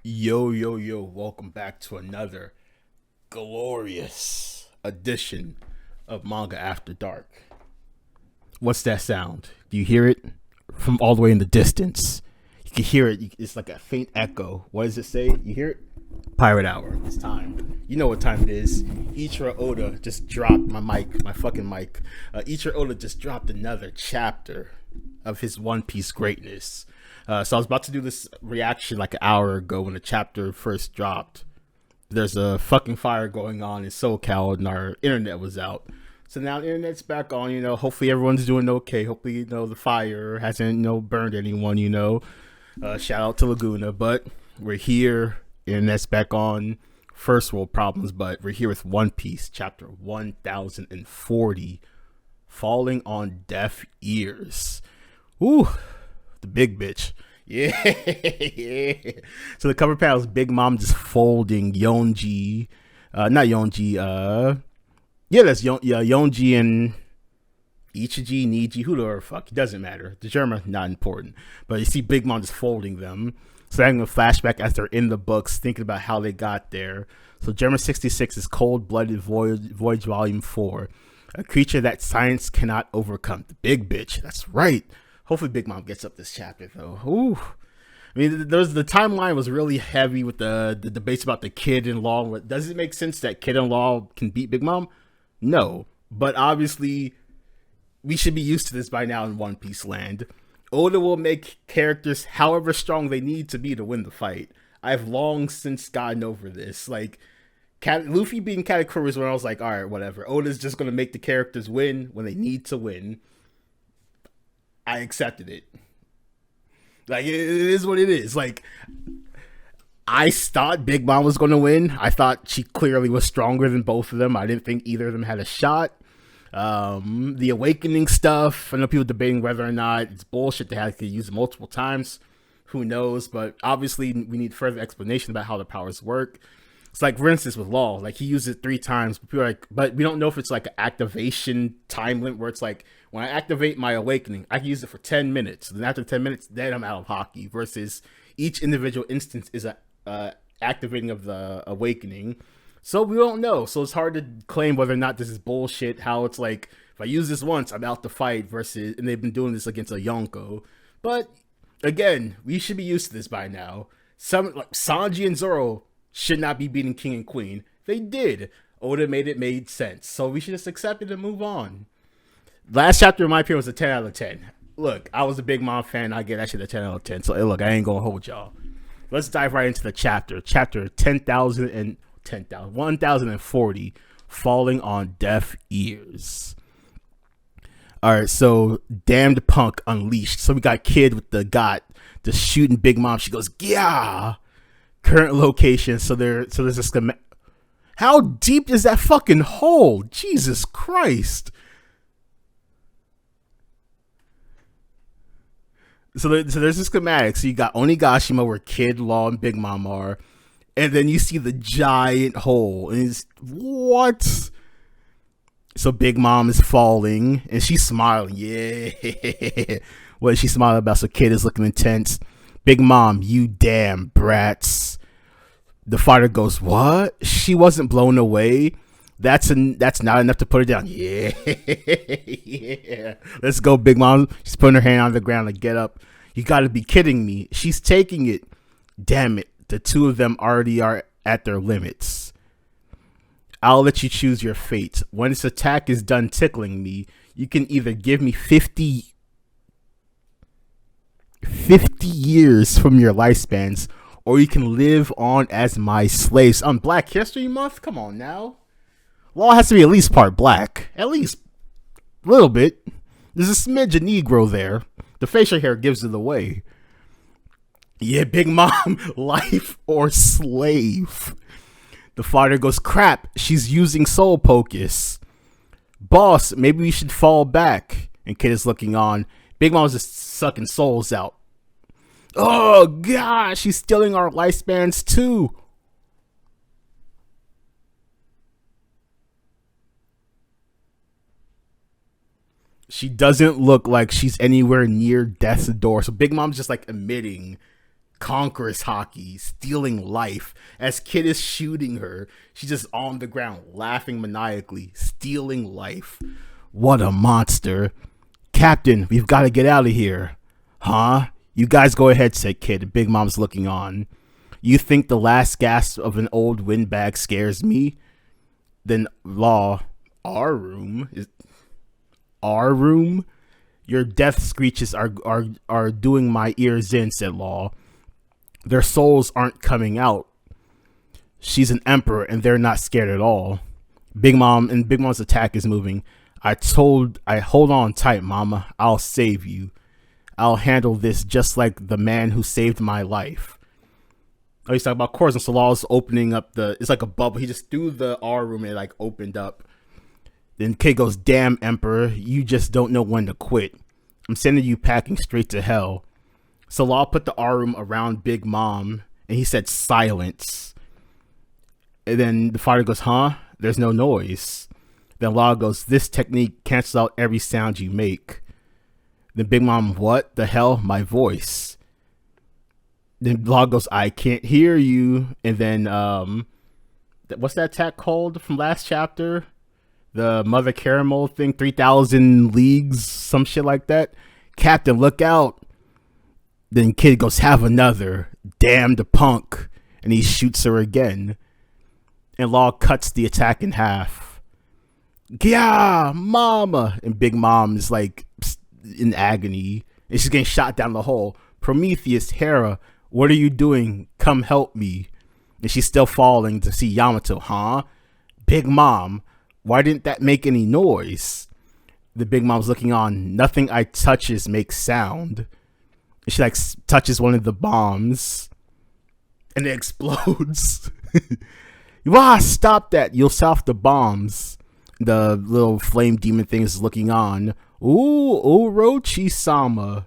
Yo, yo, yo, welcome back to another glorious edition of Manga After Dark. What's that sound? Do you hear it from all the way in the distance? You can hear it. It's like a faint echo. What does it say? You hear it? Pirate Hour. It's time. You know what time it is. Ichiro Oda just dropped my fucking mic. Ichiro Oda just dropped another chapter of his One Piece greatness. So I was about to do this reaction like an hour ago when the chapter first dropped. There's a fucking fire going on in SoCal and our internet was out. So now the internet's back on, hopefully everyone's doing okay. Hopefully, the fire hasn't, burned anyone. Shout out to Laguna. But we're here, internet's back on. First world problems, but we're here with One Piece, chapter 1040, Falling on Deaf Ears. Ooh, the big bitch. Yeah, yeah. So the cover panel is Big Mom just folding Yonji, not Yonji. Yeah, that's Yonji and Ichiji, Niji, who the fuck, it doesn't matter. The German not important, but you see Big Mom just folding them. So having a flashback as they're in the books, thinking about how they got there. So German 66 is Cold Blooded Voyage Volume 4, a creature that science cannot overcome. The big bitch. That's right. Hopefully Big Mom gets up this chapter though. Ooh. I mean, the timeline was really heavy with the debates about the kid-in-law. Does it make sense that kid-in-law can beat Big Mom? No. But obviously, we should be used to this by now in One Piece land. Oda will make characters however strong they need to be to win the fight. I've long since gotten over this. Like, Luffy being Katakuri was when I was like, alright, whatever. Oda's just going to make the characters win when they need to win. I accepted it. Like, it is what it is. Like, I thought Big Mom was going to win. I thought she clearly was stronger than both of them. I didn't think either of them had a shot. The awakening stuff, I know people debating whether or not it's bullshit to have to use it multiple times. Who knows? But obviously, we need further explanation about how the powers work. It's like, for instance, with Law, like he used it 3 times, but people are like, but we don't know if it's like an activation time limit where it's like, when I activate my awakening, I can use it for 10 minutes. Then after 10 minutes, then I'm out of hockey. Versus each individual instance is a activating of the awakening. So we don't know. So it's hard to claim whether or not this is bullshit. How it's like, if I use this once, I'm out to fight. Versus, and they've been doing this against a Yonko. But again, we should be used to this by now. Some like Sanji and Zoro should not be beating King and Queen. They did. Oda made sense. So we should just accept it and move on. Last chapter, in my opinion, was a 10 out of 10. Look, I was a Big Mom fan. I get that shit a 10 out of 10. So, look, I ain't going to hold y'all. Let's dive right into the chapter. Chapter 1040, Falling on Deaf Ears. All right, so Damned Punk Unleashed. So we got Kid with the got just shooting Big Mom. She goes, yeah. Current location. So there's a schematic. How deep is that fucking hole? Jesus Christ. So there's a schematic. So you got Onigashima where Kid, Law, and Big Mom are. And then you see the giant hole. And it's, what? So Big Mom is falling. And she's smiling. Yeah. What is she smiling about? So Kid is looking intense. Big Mom, you damn brats. The fighter goes, what? She wasn't blown away? That's not enough to put her down. Yeah. Yeah. Let's go, Big Mom. She's putting her hand on the ground to get up. You gotta be kidding me. She's taking it. Damn it. The two of them already are at their limits. I'll let you choose your fate. When this attack is done tickling me, you can either give me 50 years from your lifespans, or you can live on as my slaves. On Black History Month? Come on now. Law has to be at least part black. At least a little bit. There's a smidge of Negro there. The facial hair gives it away. Yeah, Big Mom, life or slave. The fighter goes, crap, she's using soul pocus. Boss, maybe we should fall back. And Kid is looking on. Big Mom's just sucking souls out. Oh, God, she's stealing our lifespans too. She doesn't look like she's anywhere near death's door. So Big Mom's just like emitting conquerors hockey, stealing life. As Kid is shooting her, she's just on the ground, laughing maniacally, stealing life. What a monster. Captain, we've got to get out of here. Huh? You guys go ahead, said Kid. Big Mom's looking on. You think the last gasp of an old windbag scares me? Then Law, our room? Our room? Your death screeches are doing my ears in, said Law. Their souls aren't coming out. She's an emperor and they're not scared at all. Big Mom's attack is moving. I hold on tight, Mama. I'll save you. I'll handle this just like the man who saved my life. Oh, he's talking about Corzin. So Law's opening up it's like a bubble. He just threw the R room and it like opened up. Then Kid goes, damn, Emperor, you just don't know when to quit. I'm sending you packing straight to hell. So Law put the R room around Big Mom and he said, silence. And then the father goes, huh? There's no noise. Then Law goes, this technique cancels out every sound you make. Then Big Mom, what the hell? My voice. Then Law goes, I can't hear you. And then, what's that attack called from last chapter? The Mother Caramel thing, 3,000 leagues, some shit like that. Captain, look out. Then Kid goes, have another. Damn the punk. And he shoots her again. And Law cuts the attack in half. Yeah, Mama. And Big Mom is like in agony. And she's getting shot down the hole. Prometheus, Hera, what are you doing? Come help me. And she's still falling to see Yamato, huh? Big Mom, why didn't that make any noise? The Big Mom's looking on. Nothing I touches makes sound. And she like touches one of the bombs. And it explodes. Wow, stop that. You'll set off the bombs. The little flame demon thing is looking on. Ooh, Orochi-sama.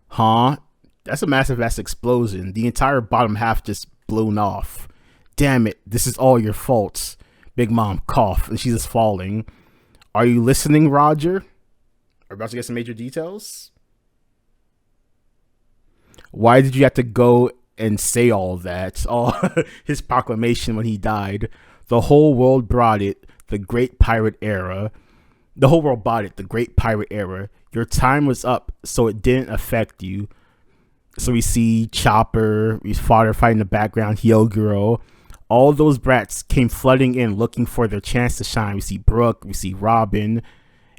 Huh? That's a massive ass explosion. The entire bottom half just blown off. Damn it, this is all your fault. Big Mom cough and she's just falling. Are you listening, Roger? We're about to get some major details. Why did you have to go and say all that? Oh, his proclamation when he died. The whole world brought it. The Great Pirate Era. The whole world bought it. The Great Pirate Era. Your time was up, so it didn't affect you. So we see Chopper, we father fight in the background, Hyoguro. All those brats came flooding in looking for their chance to shine. We see Brooke, we see Robin,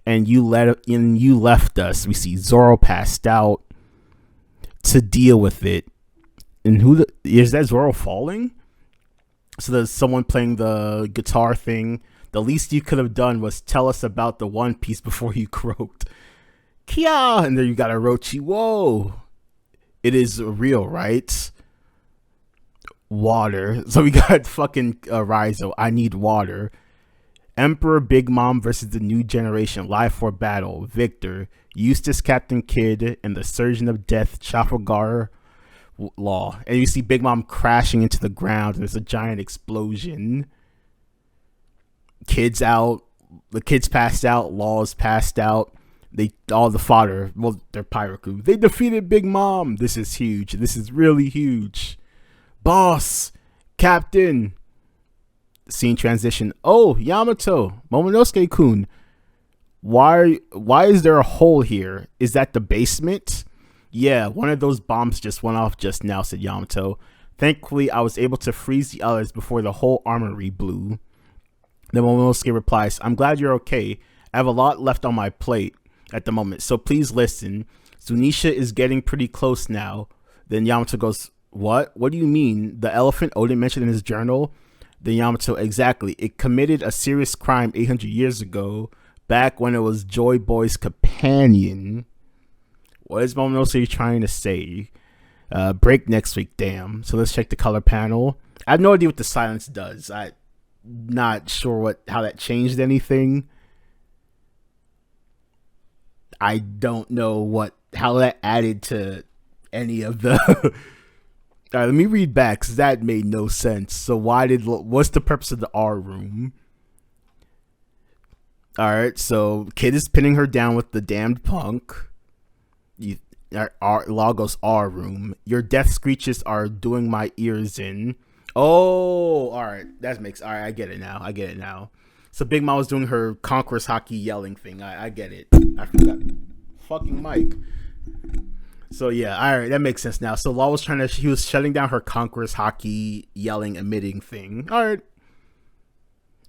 and you left us. We see Zoro passed out to deal with it. And is that Zoro falling? So there's someone playing the guitar thing. The least you could have done was tell us about the One Piece before you croaked. Kia! And then you got Orochi. Whoa! It is real, right? Water. So we got fucking Raizo. I need water. Emperor Big Mom versus the new generation. Live for battle. Victor. Eustace, Captain Kidd, and the Surgeon of Death, Trafalgar Law. And you see Big Mom crashing into the ground. And there's a giant explosion. Kids out. The kids passed out. Law's passed out. All the fodder, well, their pirate crew, they defeated Big Mom. This is huge. This is really huge. Boss, Captain. Scene transition. Oh, Yamato, Momonosuke-kun. Why is there a hole here? Is that the basement? Yeah, one of those bombs just went off just now, said Yamato. Thankfully, I was able to freeze the others before the whole armory blew. Then Momonosuke replies, I'm glad you're okay. I have a lot left on my plate at the moment, so please listen. Zunisha is getting pretty close now. Then Yamato goes, what? What do you mean? The elephant Odin mentioned in his journal? Then Yamato, exactly. It committed a serious crime 800 years ago, back when it was Joy Boy's companion. What is Momonosuke trying to say? Break next week, damn. So let's check the color panel. I have no idea what the silence does. I'm not sure how that changed anything. I don't know how that added to any of the... All right, let me read back because that made no sense. So what's the purpose of the R room? All right, so Kid is pinning her down with the damned punk. our Lagos R room. Your death screeches are doing my ears in. Oh, all right. That makes all right. I get it now. So Big Mom was doing her Conquerors hockey yelling thing. I get it. I forgot. Fucking Mike. So yeah, all right, that makes sense now. So Law was he was shutting down her Conquerors hockey yelling emitting thing. All right.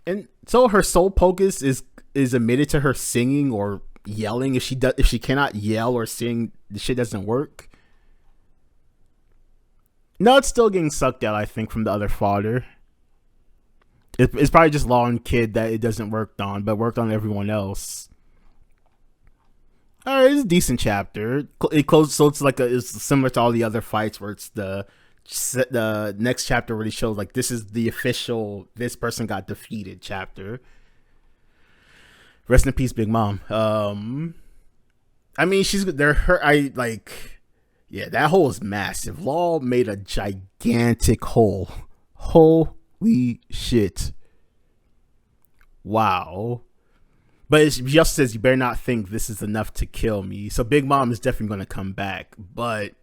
And so her soul focus is emitted to her singing or yelling. If she cannot yell or sing, the shit doesn't work. No, it's still getting sucked out, I think, from the other fodder. It's probably just Law and Kid that it doesn't work on, but worked on everyone else. All right, it's a decent chapter. It closed, so it's similar to all the other fights where it's the next chapter really shows like this is the official this person got defeated chapter. Rest in peace, Big Mom. I mean, yeah, that hole is massive. Law made a gigantic hole. Holy shit. Wow. But it just says you better not think this is enough to kill me. So Big Mom is definitely going to come back. But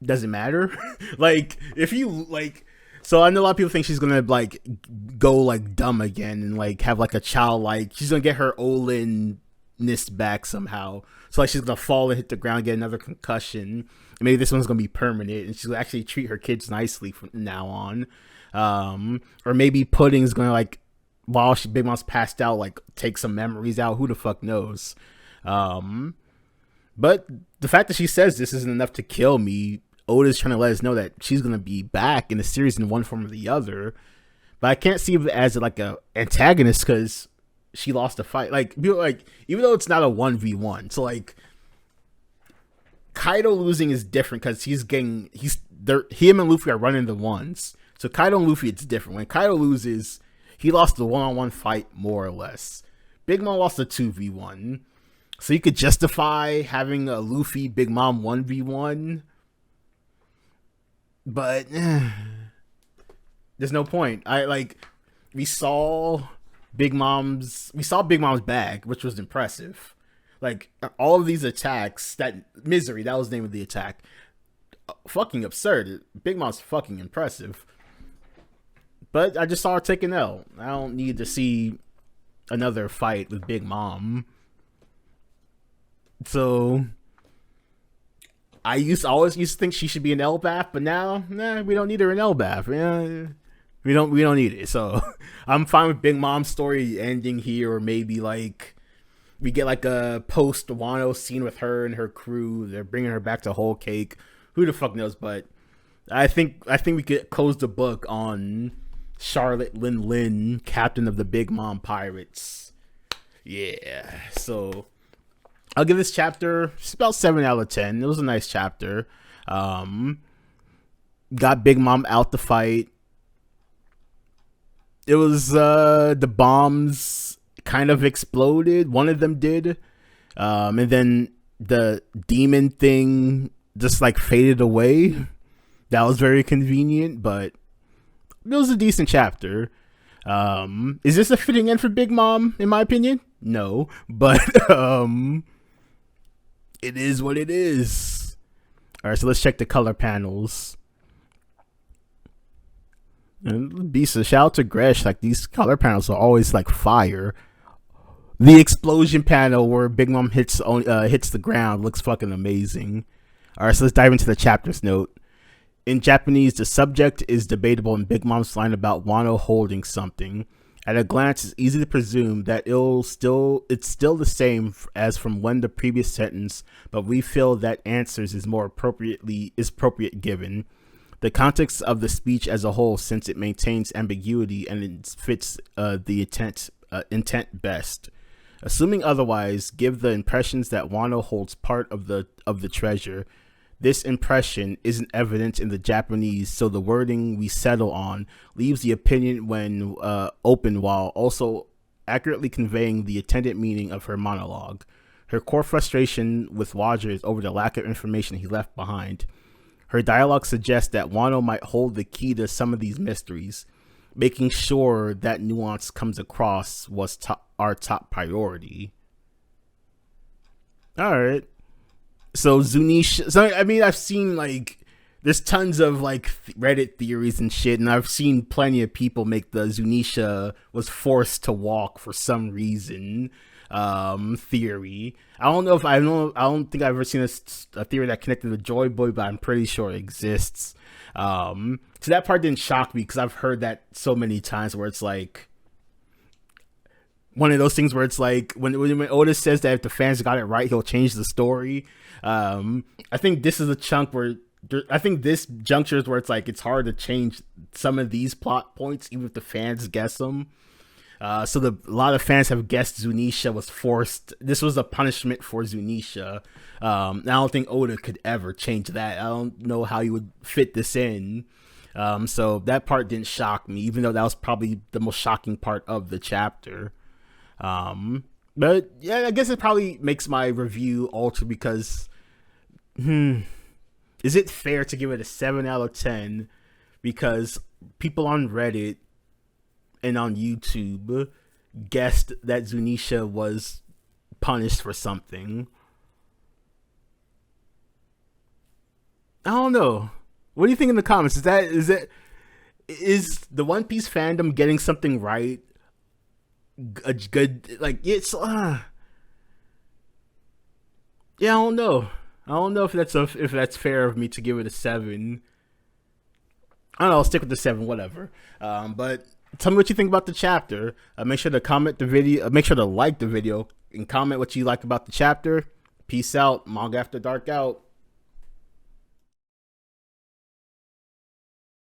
doesn't matter. Like, if you, like... So I know a lot of people think she's going to, like, go, like, dumb again. And, like, have, like, a childlike... She's going to get her Olin-ness back somehow. So, like, she's going to fall and hit the ground, get another concussion. And maybe this one's going to be permanent. And she's going to actually treat her kids nicely from now on. Or maybe Pudding's gonna, like, while Big Mom's passed out, like, take some memories out. Who the fuck knows? But the fact that she says this isn't enough to kill me, Oda's trying to let us know that she's gonna be back in the series in one form or the other. But I can't see it as like a antagonist because she lost a fight. Like even though it's not a 1v1, so like Kaido losing is different because him and Luffy are running the ones. So Kaido and Luffy, it's different. When Kaido loses, he lost the one-on-one fight, more or less. Big Mom lost a 2v1. So you could justify having a Luffy Big Mom 1v1. But there's no point. We saw Big Mom's bag, which was impressive. Like, all of these attacks, that was the name of the attack. Fucking absurd. Big Mom's fucking impressive. But I just saw her take an L. I don't need to see another fight with Big Mom. So I always used to think she should be an L-Bath, but now, we don't need her in L-Bath. Yeah, we don't need it. So I'm fine with Big Mom's story ending here, or maybe like we get like a post Wano scene with her and her crew. They're bringing her back to Whole Cake. Who the fuck knows? But I think we could close the book on Charlotte Lin, captain of the Big Mom Pirates. Yeah, so I'll give this chapter about 7 out of 10. It was a nice chapter. Got Big Mom out the fight. It was the bombs kind of exploded. One of them did, and then the demon thing just like faded away. That was very convenient, but it was a decent chapter. Is this a fitting end for Big Mom, in my opinion? No, but it is what it is. All right, so let's check the color panels. And Bisa, shout out to Gresh. Like, these color panels are always like fire. The explosion panel where Big Mom hits the ground looks fucking amazing. All right, so let's dive into the chapter's note. In Japanese, the subject is debatable in Big Mom's line about Wano holding something. At a glance, it's easy to presume that it's still the same as from when the previous sentence, but we feel that answers is appropriate given the context of the speech as a whole, since it maintains ambiguity and it fits the intent best. Assuming otherwise, give the impressions that Wano holds part of the treasure. This impression isn't evident in the Japanese, so the wording we settle on leaves the opinion when open, while also accurately conveying the intended meaning of her monologue. Her core frustration with Roger is over the lack of information he left behind. Her dialogue suggests that Wano might hold the key to some of these mysteries. Making sure that nuance comes across was our top priority. All right. So Zunisha. So I mean, I've seen like there's tons of like Reddit theories and shit, and I've seen plenty of people make the Zunisha was forced to walk for some reason theory. I don't know if I don't think I've ever seen a theory that connected to Joy Boy, but I'm pretty sure it exists. So that part didn't shock me because I've heard that so many times where it's like one of those things where it's like when Otis says that if the fans got it right, he'll change the story. I think this is a chunk where I think this juncture is where it's like it's hard to change some of these plot points even if the fans guess them. So a lot of fans have guessed Zunisha was forced. This was a punishment for Zunisha. I don't think Oda could ever change that. I don't know how he would fit this in. So that part didn't shock me, even though that was probably the most shocking part of the chapter. But yeah, I guess it probably makes my review alter because, is it fair to give it a 7 out of 10? Because people on Reddit and on YouTube guessed that Zunisha was punished for something. I don't know. What do you think in the comments? Is the One Piece fandom getting something right? A good it's yeah, I don't know. I don't know if that's fair of me to give it a 7. I don't know. I'll stick with the 7, whatever. But tell me what you think about the chapter. Make sure to comment the video. Make sure to like the video and comment what you like about the chapter. Peace out. Manga After Dark out.